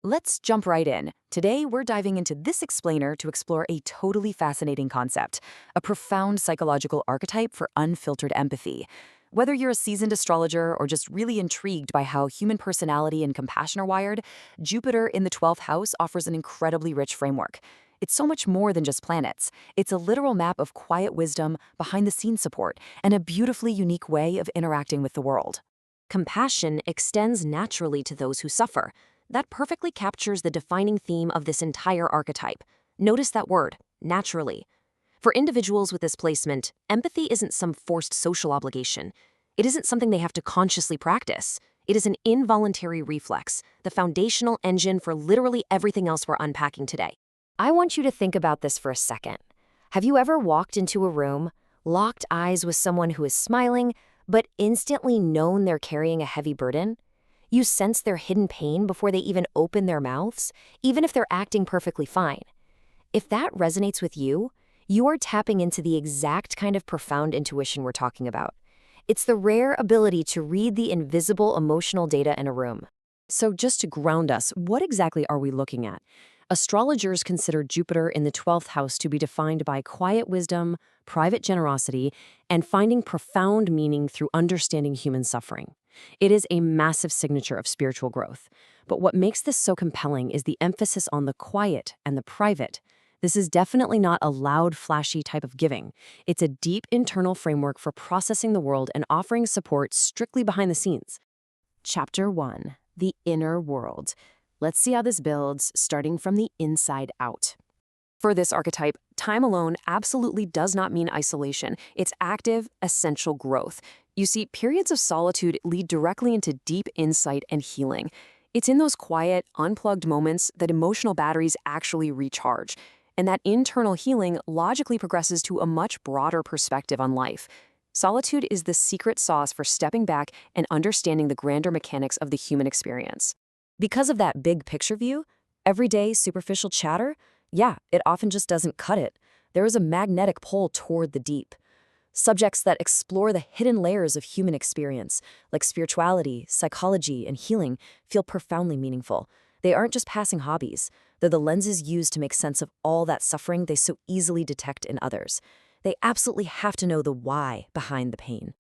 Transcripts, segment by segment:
Let's jump right in. Today, we're diving into this explainer to explore a totally fascinating concept, a profound psychological archetype for unfiltered empathy. Whether you're a seasoned astrologer or just really intrigued by how human personality and compassion are wired, Jupiter in the 12th house offers an incredibly rich framework. It's so much more than just planets. It's a literal map of quiet wisdom, behind-the-scenes support, and a beautifully unique way of interacting with the world. Compassion extends naturally to those who suffer. That perfectly captures the defining theme of this entire archetype. Notice that word, naturally. For individuals with this placement, empathy isn't some forced social obligation. It isn't something they have to consciously practice. It is an involuntary reflex, the foundational engine for literally everything else we're unpacking today. I want you to think about this for a second. Have you ever walked into a room, locked eyes with someone who is smiling, but instantly known they're carrying a heavy burden? You sense their hidden pain before they even open their mouths, even if they're acting perfectly fine. If that resonates with you, you are tapping into the exact kind of profound intuition we're talking about. It's the rare ability to read the invisible emotional data in a room. So just to ground us, what exactly are we looking at? Astrologers consider Jupiter in the 12th house to be defined by quiet wisdom, private generosity, and finding profound meaning through understanding human suffering. It is a massive signature of spiritual growth. But what makes this so compelling is the emphasis on the quiet and the private. This is definitely not a loud, flashy type of giving. It's a deep internal framework for processing the world and offering support strictly behind the scenes. Chapter 1. The Inner World. Let's see how this builds, starting from the inside out. For this archetype, time alone absolutely does not mean isolation. It's active, essential growth. You see, periods of solitude lead directly into deep insight and healing. It's in those quiet, unplugged moments that emotional batteries actually recharge. And that internal healing logically progresses to a much broader perspective on life. Solitude is the secret sauce for stepping back and understanding the grander mechanics of the human experience. Because of that big picture view, everyday superficial chatter, it often just doesn't cut it. There is a magnetic pull toward the deep. Subjects that explore the hidden layers of human experience, like spirituality, psychology, and healing, feel profoundly meaningful. They aren't just passing hobbies. They're the lenses used to make sense of all that suffering they so easily detect in others. They absolutely have to know the why behind the pain.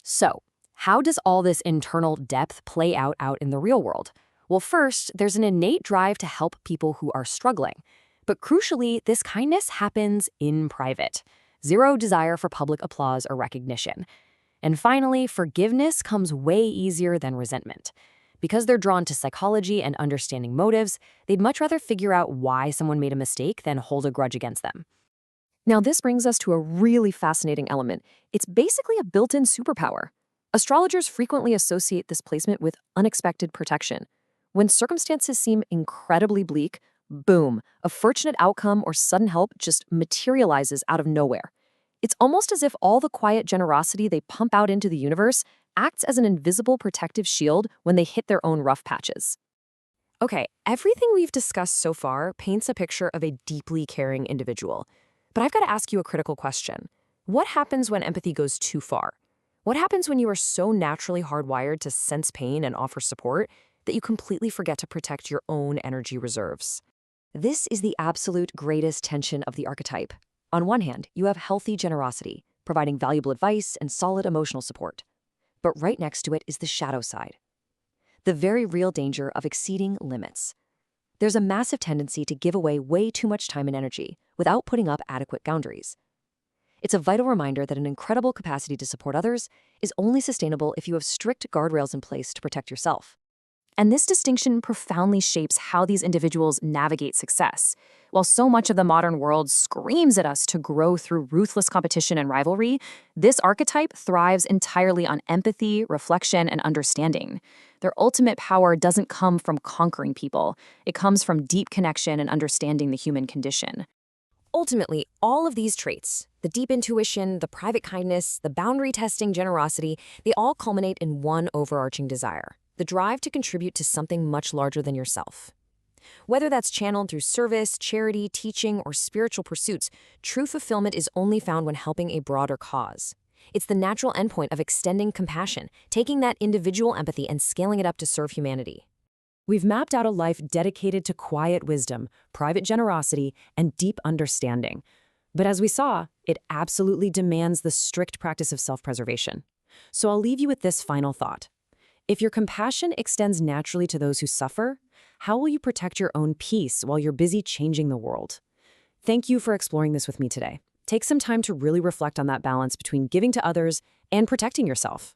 So, how does all this internal depth play out in the real world? Well, first, there's an innate drive to help people who are struggling. But crucially, this kindness happens in private. Zero desire for public applause or recognition. And finally, forgiveness comes way easier than resentment. Because they're drawn to psychology and understanding motives, they'd much rather figure out why someone made a mistake than hold a grudge against them. Now, this brings us to a really fascinating element. It's basically a built-in superpower. Astrologers frequently associate this placement with unexpected protection. When circumstances seem incredibly bleak, boom, a fortunate outcome or sudden help just materializes out of nowhere. It's almost as if all the quiet generosity they pump out into the universe acts as an invisible protective shield when they hit their own rough patches. Okay, everything we've discussed so far paints a picture of a deeply caring individual. But I've got to ask you a critical question. What happens when empathy goes too far? What happens when you are so naturally hardwired to sense pain and offer support that you completely forget to protect your own energy reserves? This is the absolute greatest tension of the archetype. On one hand, you have healthy generosity, providing valuable advice and solid emotional support. But right next to it is the shadow side, the very real danger of exceeding limits. There's a massive tendency to give away way too much time and energy without putting up adequate boundaries. It's a vital reminder that an incredible capacity to support others is only sustainable if you have strict guardrails in place to protect yourself. And this distinction profoundly shapes how these individuals navigate success. While so much of the modern world screams at us to grow through ruthless competition and rivalry, this archetype thrives entirely on empathy, reflection, and understanding. Their ultimate power doesn't come from conquering people. It comes from deep connection and understanding the human condition. Ultimately, all of these traits, the deep intuition, the private kindness, the boundary-testing generosity, they all culminate in one overarching desire: the drive to contribute to something much larger than yourself. Whether that's channeled through service, charity, teaching, or spiritual pursuits, true fulfillment is only found when helping a broader cause. It's the natural endpoint of extending compassion, taking that individual empathy and scaling it up to serve humanity. We've mapped out a life dedicated to quiet wisdom, private generosity, and deep understanding. But as we saw, it absolutely demands the strict practice of self-preservation. So I'll leave you with this final thought. If your compassion extends naturally to those who suffer, how will you protect your own peace while you're busy changing the world? Thank you for exploring this with me today. Take some time to really reflect on that balance between giving to others and protecting yourself.